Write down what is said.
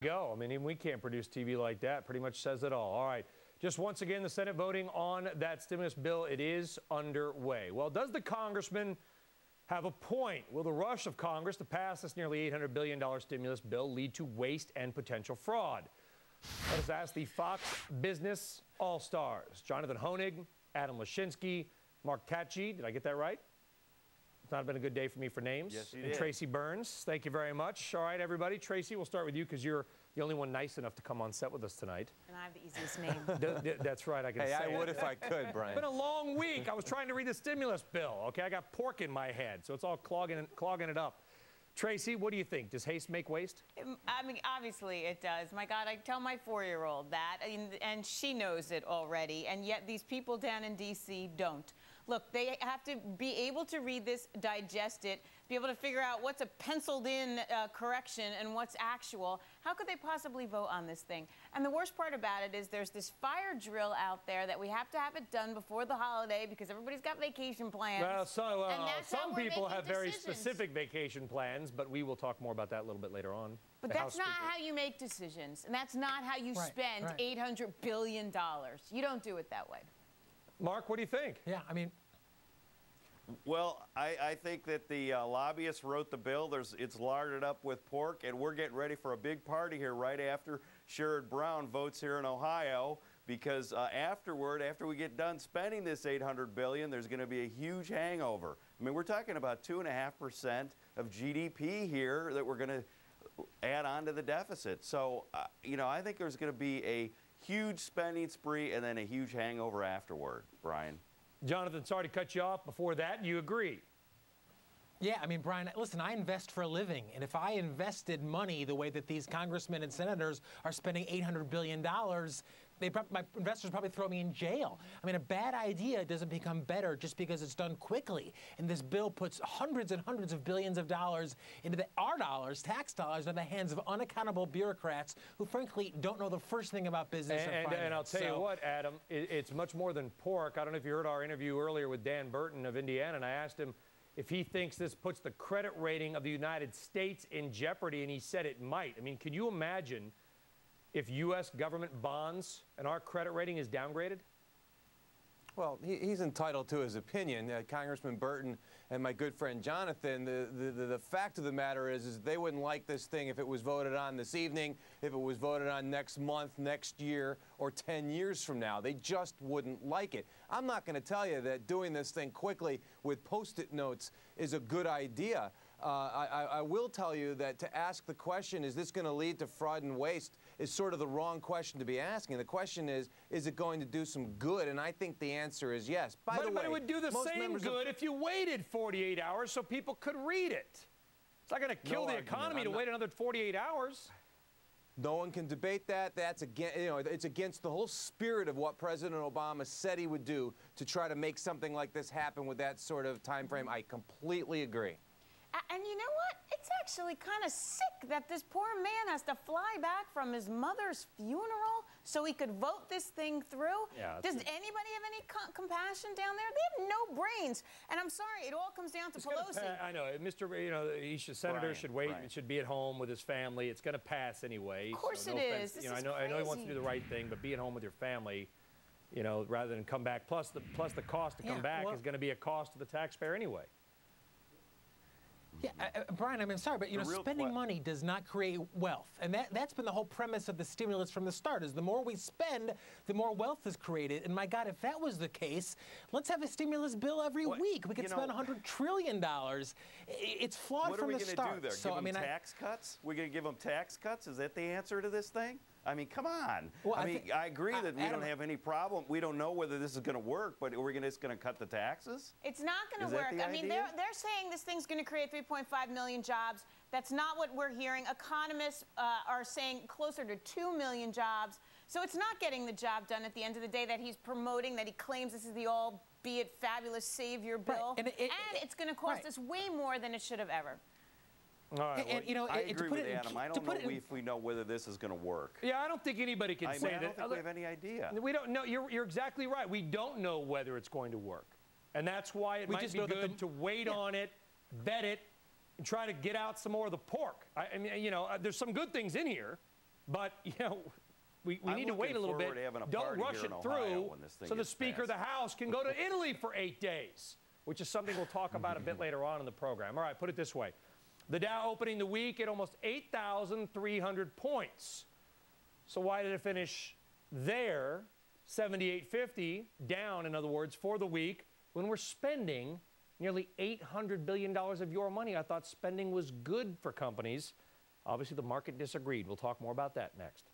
Go. I mean, even we can't produce TV like that. Pretty much says it all. All right. Just once again, the Senate voting on that stimulus bill. It is underway. Well, does the congressman have a point? Will the rush of Congress to pass this nearly $800 billion stimulus bill lead to waste and potential fraud? Let us ask the Fox Business All-Stars. Jonathan Hoenig, Adam Lashinsky, Mark Tatge. Did I get that right? It's not been a good day for me for names. Yes, you did. And Tracy Burns, thank you very much. All right, everybody. Tracy, we'll start with you because you're the only one nice enough to come on set with us tonight. And I have the easiest name. That's right, I can say I would if I could, Brian. It's been a long week. I was trying to read the stimulus bill, okay? I got pork in my head, so it's all clogging it up. Tracy, what do you think? Does haste make waste? I mean, obviously it does. My God, I tell my 4-year-old that, and she knows it already, and yet these people down in D.C. don't. Look, they have to be able to read this, digest it, be able to figure out what's a penciled-in correction and what's actual. How could they possibly vote on this thing? And the worst part about it is there's this fire drill out there that we have to have it done before the holiday because everybody's got vacation plans. Well, some people have very specific vacation plans, but we will talk more about that a little bit later on. But that's not how you make decisions, and that's not how you spend $800 billion. You don't do it that way. Mark, what do you think? Yeah, I mean, well, I think that the lobbyists wrote the bill. It's larded up with pork, and we're getting ready for a big party here right after Sherrod Brown votes here in Ohio, because after we get done spending this $800 billion, there's going to be a huge hangover. I mean, we're talking about 2.5% of GDP here that we're going to add on to the deficit. So, you know, I think there's going to be a huge spending spree and then a huge hangover afterward, Brian. Jonathan, sorry to cut you off before that. You agree? Yeah, I mean, Brian, listen, I invest for a living. And if I invested money the way that these congressmen and senators are spending $800 billion, my investors probably throw me in jail. I mean, a bad idea doesn't become better just because it's done quickly. And this bill puts hundreds and hundreds of billions of dollars into our dollars, tax dollars, in the hands of unaccountable bureaucrats who, frankly, don't know the first thing about business or finance. And I'll tell you what, Adam, it's much more than pork. I don't know if you heard our interview earlier with Dan Burton of Indiana, and I asked him if he thinks this puts the credit rating of the United States in jeopardy, and he said it might. I mean, can you imagine if U.S. government bonds and our credit rating is downgraded? Well, he's entitled to his opinion. Congressman Burton and my good friend Jonathan, the fact of the matter is they wouldn't like this thing if it was voted on this evening, if it was voted on next month, next year, or 10 years from now. They just wouldn't like it. I'm not going to tell you that doing this thing quickly with Post-it notes is a good idea. I will tell you that to ask the question, is this going to lead to fraud and waste, is sort of the wrong question to be asking. The question is it going to do some good? And I think the answer is yes. By the way, but it would do the same good if you waited 48 hours so people could read it. It's not going to kill the economy to wait another 48 hours. No one can debate that. That's again, you know, it's against the whole spirit of what President Obama said he would do to try to make something like this happen with that sort of time frame. I completely agree. And you know what? It's actually kind of sick that this poor man has to fly back from his mother's funeral so he could vote this thing through. Yeah, does anybody have any compassion down there? They have no brains. And I'm sorry, it all comes down to Pelosi. I know, Senator should wait and should be at home with his family. It's going to pass anyway. Of course so it is. This is I know he wants to do the right thing, but be at home with your family, you know, rather than come back. Plus the cost to come back is going to be a cost to the taxpayer anyway. Yeah, Brian, I mean, sorry, but, you know, spending money does not create wealth. And that's been the whole premise of the stimulus from the start, is the more we spend, the more wealth is created. And, my God, if that was the case, let's have a stimulus bill every week. We could spend $100 trillion. It's flawed from the start. What are we going to do there? So, give them tax cuts? We're going to give them tax cuts? Is that the answer to this thing? I mean, come on. Well, I agree that we don't have any problem. We don't know whether this is going to work, but we're just going to cut the taxes? It's not going to work. I mean, they're saying this thing's going to create 3.5 million jobs. That's not what we're hearing. Economists are saying closer to 2 million jobs. So it's not getting the job done at the end of the day that he's promoting, that he claims this is the albeit fabulous savior bill. Right. And it's going to cost us way more than it should have ever. All right, and, you know, I agree with Adam. I don't know if we know whether this is going to work. Yeah, I don't think anybody can say that. I don't think we have any idea. We don't know. You're exactly right. We don't know whether it's going to work. And that's why it might be good to wait on it, vet it, and try to get out some more of the pork. I mean, you know, there's some good things in here. But, you know, we I'm need to wait a little bit. looking forward to having a Don't party rush here it in Ohio through when this thing so the gets Speaker of the passed. House can go to Italy for 8 days, which is something we'll talk about a bit later on in the program. All right, put it this way. The Dow opening the week at almost 8,300 points. So why did it finish there, 78.50, down, in other words, for the week, when we're spending nearly $800 billion of your money? I thought spending was good for companies. Obviously, the market disagreed. We'll talk more about that next.